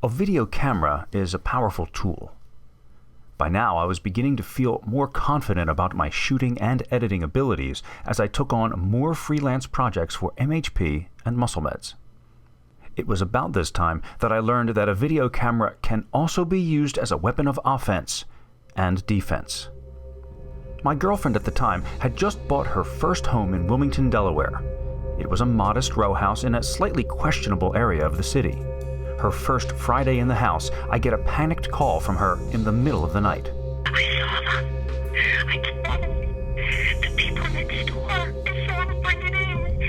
A video camera is a powerful tool. By now, I was beginning to feel more confident about my shooting and editing abilities as I took on more freelance projects for MHP and Muscle Meds. It was about this time that I learned that a video camera can also be used as a weapon of offense and defense. My girlfriend at the time had just bought her first home in Wilmington, Delaware. It was a modest row house in a slightly questionable area of the city. Her first Friday in the house, I get a panicked call from her in the middle of the night. I saw them. I did. The people next door. I saw them bring it in.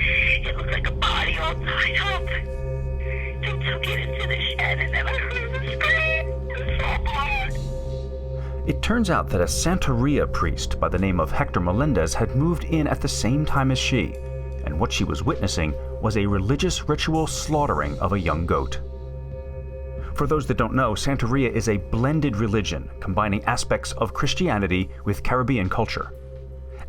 It looked like a body all tied up. They took it into the shed and then I heard them scream. It was so hard. It turns out that a Santeria priest by the name of Hector Melendez had moved in at the same time as she, and what she was witnessing was a religious ritual slaughtering of a young goat. For those that don't know, Santeria is a blended religion combining aspects of Christianity with Caribbean culture.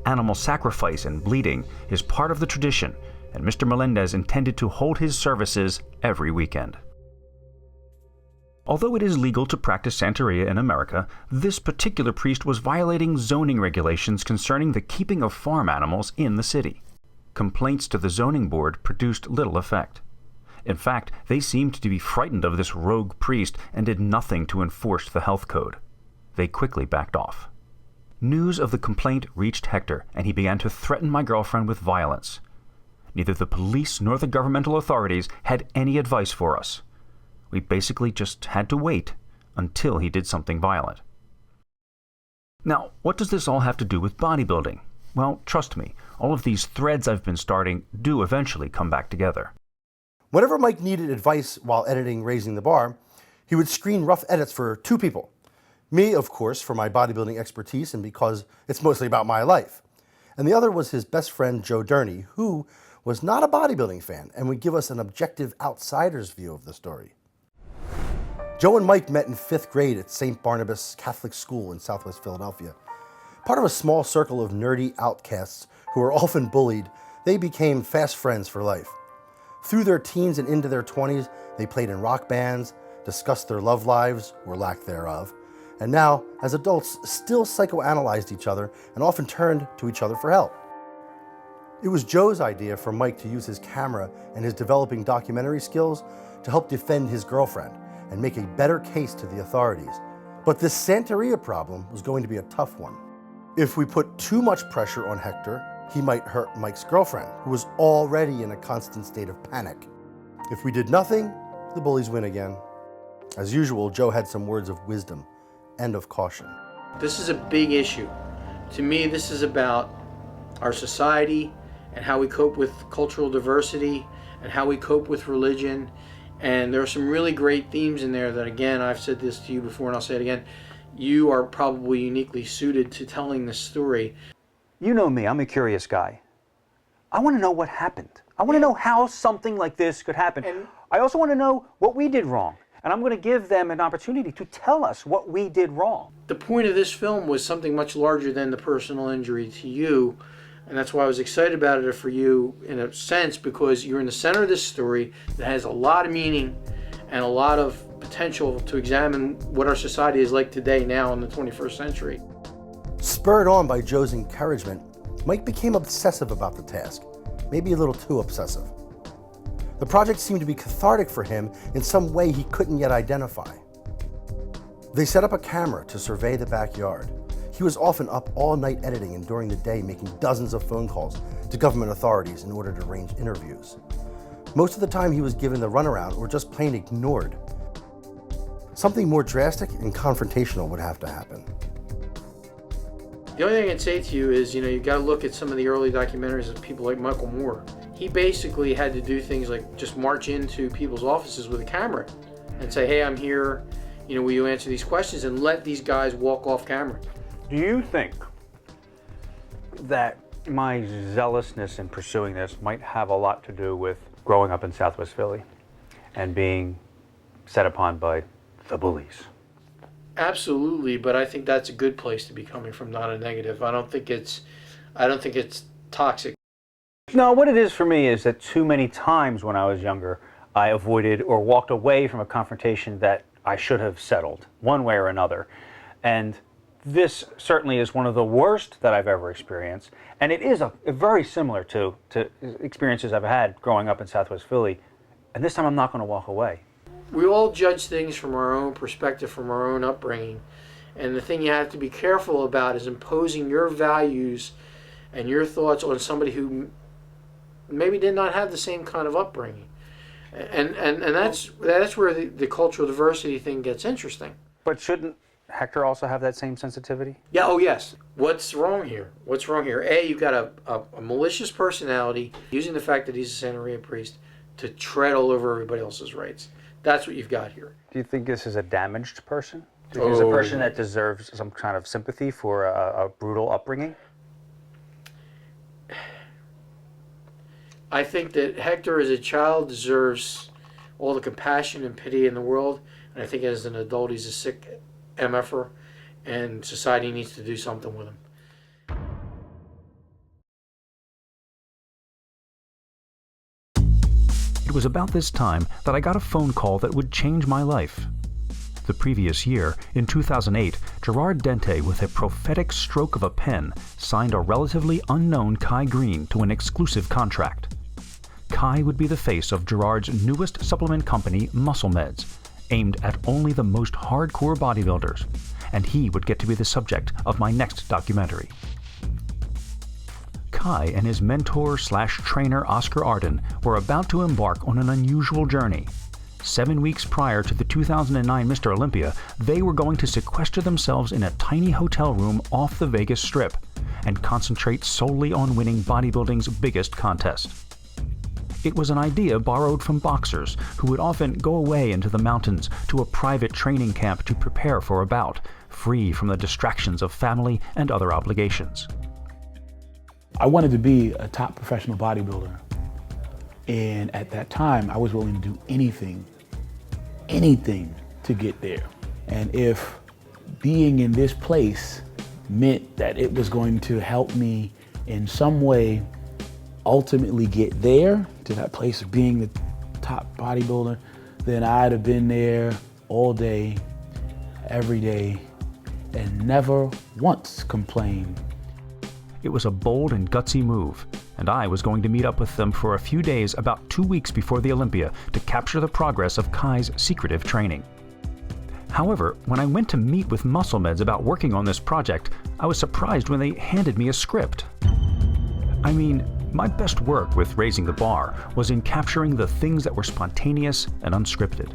Animal sacrifice and bleeding is part of the tradition, and Mr. Melendez intended to hold his services every weekend. Although it is legal to practice Santeria in America, this particular priest was violating zoning regulations concerning the keeping of farm animals in the city. Complaints to the zoning board produced little effect. In fact, they seemed to be frightened of this rogue priest and did nothing to enforce the health code. They quickly backed off. News of the complaint reached Hector, and he began to threaten my girlfriend with violence. Neither the police nor the governmental authorities had any advice for us. We basically just had to wait until he did something violent. Now, what does this all have to do with bodybuilding? Well, trust me, all of these threads I've been starting do eventually come back together. Whenever Mike needed advice while editing Raising the Bar, he would screen rough edits for two people. Me, of course, for my bodybuilding expertise and because it's mostly about my life. And the other was his best friend, Joe Durney, who was not a bodybuilding fan and would give us an objective outsider's view of the story. Joe and Mike met in 5th grade at St. Barnabas Catholic School in Southwest Philadelphia. Part of a small circle of nerdy outcasts who were often bullied, they became fast friends for life. Through their teens and into their 20s, they played in rock bands, discussed their love lives, or lack thereof, and now, as adults, still psychoanalyzed each other and often turned to each other for help. It was Joe's idea for Mike to use his camera and his developing documentary skills to help defend his girlfriend and make a better case to the authorities. But this Santeria problem was going to be a tough one. If we put too much pressure on Hector, he might hurt Mike's girlfriend, who was already in a constant state of panic. If we did nothing, the bullies win again. As usual, Joe had some words of wisdom and of caution. This is a big issue. To me, this is about our society and how we cope with cultural diversity and how we cope with religion. And there are some really great themes in there that, again, I've said this to you before and I'll say it again, you are probably uniquely suited to telling this story. You know me, I'm a curious guy. I want to know what happened. I want to know how something like this could happen. And I also want to know what we did wrong. And I'm going to give them an opportunity to tell us what we did wrong. The point of this film was something much larger than the personal injury to you. And that's why I was excited about it for you in a sense, because you're in the center of this story that has a lot of meaning and a lot of potential to examine what our society is like today now in the 21st century. Spurred on by Joe's encouragement, Mike became obsessive about the task, maybe a little too obsessive. The project seemed to be cathartic for him in some way he couldn't yet identify. They set up a camera to survey the backyard. He was often up all night editing and during the day making dozens of phone calls to government authorities in order to arrange interviews. Most of the time he was given the runaround or just plain ignored. Something more drastic and confrontational would have to happen. The only thing I'd say to you is, you've got to look at some of the early documentaries of people like Michael Moore. He basically had to do things like just march into people's offices with a camera and say, hey, I'm here, will you answer these questions, and let these guys walk off camera. Do you think that my zealousness in pursuing this might have a lot to do with growing up in Southwest Philly and being set upon by the bullies? Absolutely, but I think that's a good place to be coming from, not a negative. I don't think it's toxic. No, what it is for me is that too many times when I was younger, I avoided or walked away from a confrontation that I should have settled one way or another. And this certainly is one of the worst that I've ever experienced. And it is very similar to experiences I've had growing up in Southwest Philly. And this time I'm not going to walk away. We all judge things from our own perspective, from our own upbringing. And the thing you have to be careful about is imposing your values and your thoughts on somebody who maybe did not have the same kind of upbringing. And that's where the cultural diversity thing gets interesting. But shouldn't Hector also have that same sensitivity? Yeah, oh yes. What's wrong here? What's wrong here? A, you've got a malicious personality using the fact that he's a Santeria priest to tread all over everybody else's rights. That's what you've got here. Do you think this is a damaged person? Do you think it's a person that deserves some kind of sympathy for a brutal upbringing? I think that Hector as a child deserves all the compassion and pity in the world. And I think as an adult he's a sick MFer and society needs to do something with him. It was about this time that I got a phone call that would change my life. The previous year, in 2008, Gerard Dente, with a prophetic stroke of a pen, signed a relatively unknown Kai Greene to an exclusive contract. Kai would be the face of Gerard's newest supplement company, Muscle Meds, aimed at only the most hardcore bodybuilders, and he would get to be the subject of my next documentary. Kai and his mentor/trainer Oscar Arden were about to embark on an unusual journey. 7 weeks prior to the 2009 Mr. Olympia, they were going to sequester themselves in a tiny hotel room off the Vegas Strip and concentrate solely on winning bodybuilding's biggest contest. It was an idea borrowed from boxers who would often go away into the mountains to a private training camp to prepare for a bout, free from the distractions of family and other obligations. I wanted to be a top professional bodybuilder. And at that time, I was willing to do anything to get there. And if being in this place meant that it was going to help me in some way ultimately get there, to that place of being the top bodybuilder, then I'd have been there all day, every day, and never once complained. It was a bold and gutsy move, and I was going to meet up with them for a few days about 2 weeks before the Olympia to capture the progress of Kai's secretive training. However, when I went to meet with Muscle Meds about working on this project, I was surprised when they handed me a script. I mean, my best work with Raising the Bar was in capturing the things that were spontaneous and unscripted.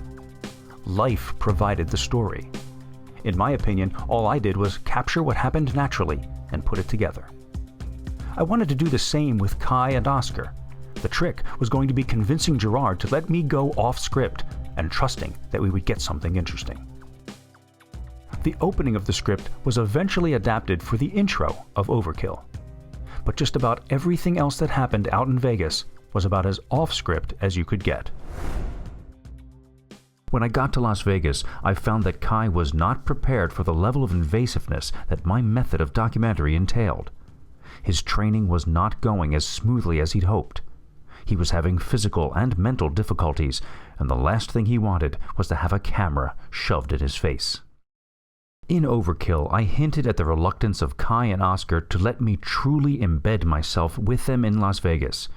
Life provided the story. In my opinion, all I did was capture what happened naturally and put it together. I wanted to do the same with Kai and Oscar. The trick was going to be convincing Gerard to let me go off script and trusting that we would get something interesting. The opening of the script was eventually adapted for the intro of Overkill. But just about everything else that happened out in Vegas was about as off-script as you could get. When I got to Las Vegas, I found that Kai was not prepared for the level of invasiveness that my method of documentary entailed. His training was not going as smoothly as he'd hoped. He was having physical and mental difficulties, and the last thing he wanted was to have a camera shoved in his face. In Overkill, I hinted at the reluctance of Kai and Oscar to let me truly embed myself with them in Las Vegas,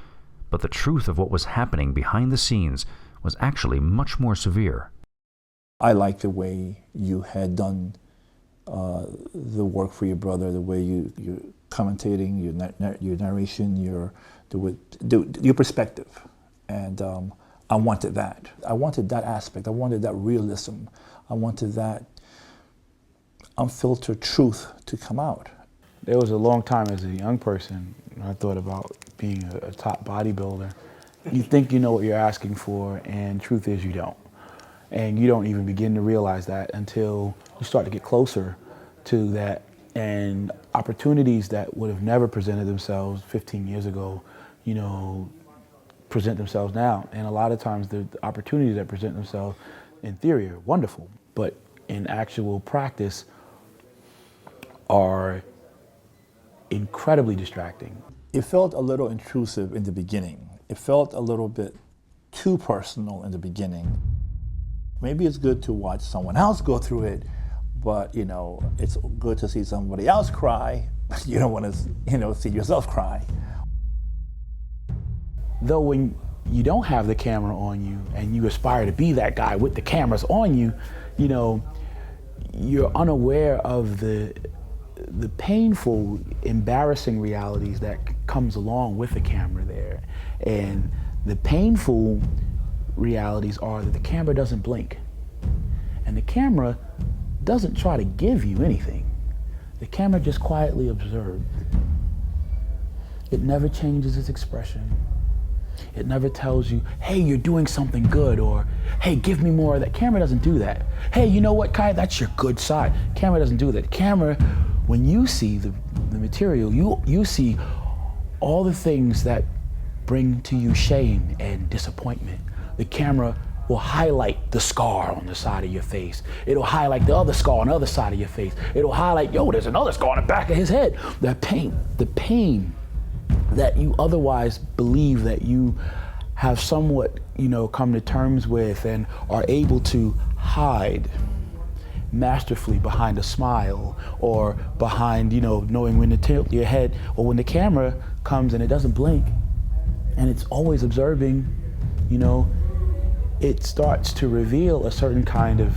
but the truth of what was happening behind the scenes was actually much more severe. I like the way you had done the work for your brother, the way you're commentating, your narration, your perspective, and I wanted that. I wanted that aspect. I wanted that realism. I wanted that unfiltered truth to come out. There was a long time as a young person, I thought about being a top bodybuilder. You think you know what you're asking for, and truth is you don't. And you don't even begin to realize that until you start to get closer to that, and opportunities that would have never presented themselves 15 years ago, present themselves now. And a lot of times the opportunities that present themselves in theory are wonderful, but in actual practice are incredibly distracting. It felt a little intrusive in the beginning. It felt a little bit too personal in the beginning. Maybe it's good to watch someone else go through it, but it's good to see somebody else cry. You don't want to, see yourself cry. Though when you don't have the camera on you and you aspire to be that guy with the cameras on you, you're unaware of the painful, embarrassing realities that comes along with the camera there. And the painful realities are that the camera doesn't blink. And the camera doesn't try to give you anything. The camera just quietly observes. It never changes its expression. It never tells you, hey, you're doing something good, or hey, give me more of that. Camera doesn't do that. Hey, you know what, Kai, that's your good side. Camera doesn't do that. Camera, when you see the material, you see all the things that bring to you shame and disappointment. The camera will highlight the scar on the side of your face. It'll highlight the other scar on the other side of your face. It'll highlight, there's another scar on the back of his head. The pain that you otherwise believe that you have somewhat, come to terms with and are able to hide masterfully behind a smile, or behind, knowing when to tilt your head, or when the camera comes and it doesn't blink and it's always observing, it starts to reveal a certain kind of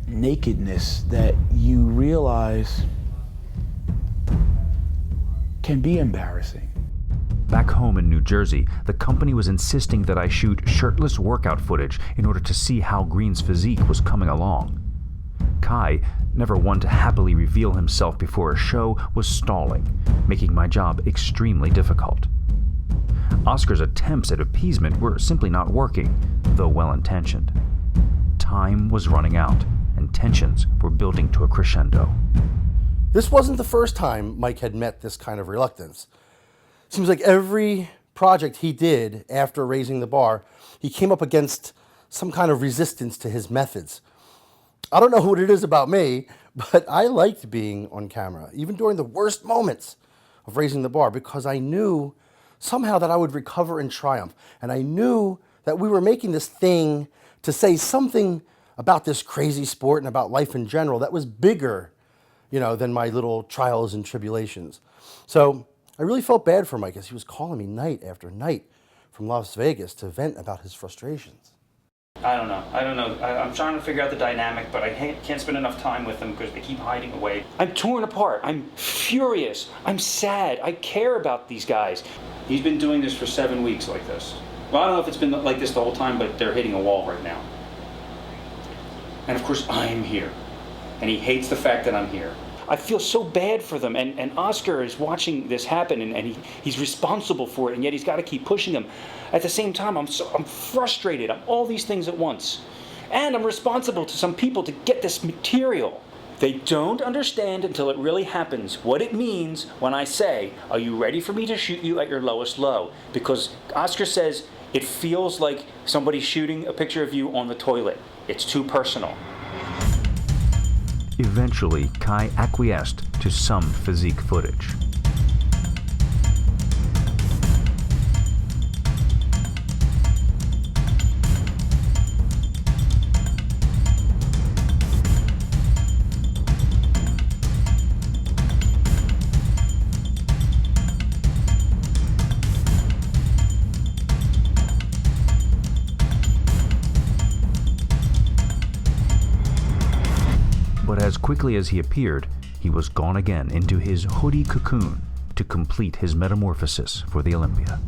nakedness that you realize can be embarrassing. Back home in New Jersey, the company was insisting that I shoot shirtless workout footage in order to see how Greene's physique was coming along. Kai, never one to happily reveal himself before a show, was stalling, making my job extremely difficult. Oscar's attempts at appeasement were simply not working, though well-intentioned. Time was running out, and tensions were building to a crescendo. This wasn't the first time Mike had met this kind of reluctance. Seems like every project he did after raising the bar, he came up against some kind of resistance to his methods. I don't know what it is about me, but I liked being on camera, even during the worst moments of raising the bar, because I knew somehow that I would recover and triumph. And I knew that we were making this thing to say something about this crazy sport and about life in general that was bigger, than my little trials and tribulations. So I really felt bad for Mike as he was calling me night after night from Las Vegas to vent about his frustrations. I don't know. I'm trying to figure out the dynamic, but I can't spend enough time with them because they keep hiding away. I'm torn apart. I'm furious. I'm sad. I care about these guys. He's been doing this for 7 weeks like this. Well, I don't know if it's been like this the whole time, but they're hitting a wall right now. And of course, I'm here. And he hates the fact that I'm here. I feel so bad for them, and Oscar is watching this happen, and he's responsible for it, and yet he's got to keep pushing them. At the same time, I'm frustrated. I'm all these things at once. And I'm responsible to some people to get this material. They don't understand until it really happens what it means when I say, are you ready for me to shoot you at your lowest low? Because Oscar says it feels like somebody's shooting a picture of you on the toilet. It's too personal. Eventually, Kai acquiesced to some physique footage. But as quickly as he appeared, he was gone again into his hoodie cocoon to complete his metamorphosis for the Olympia.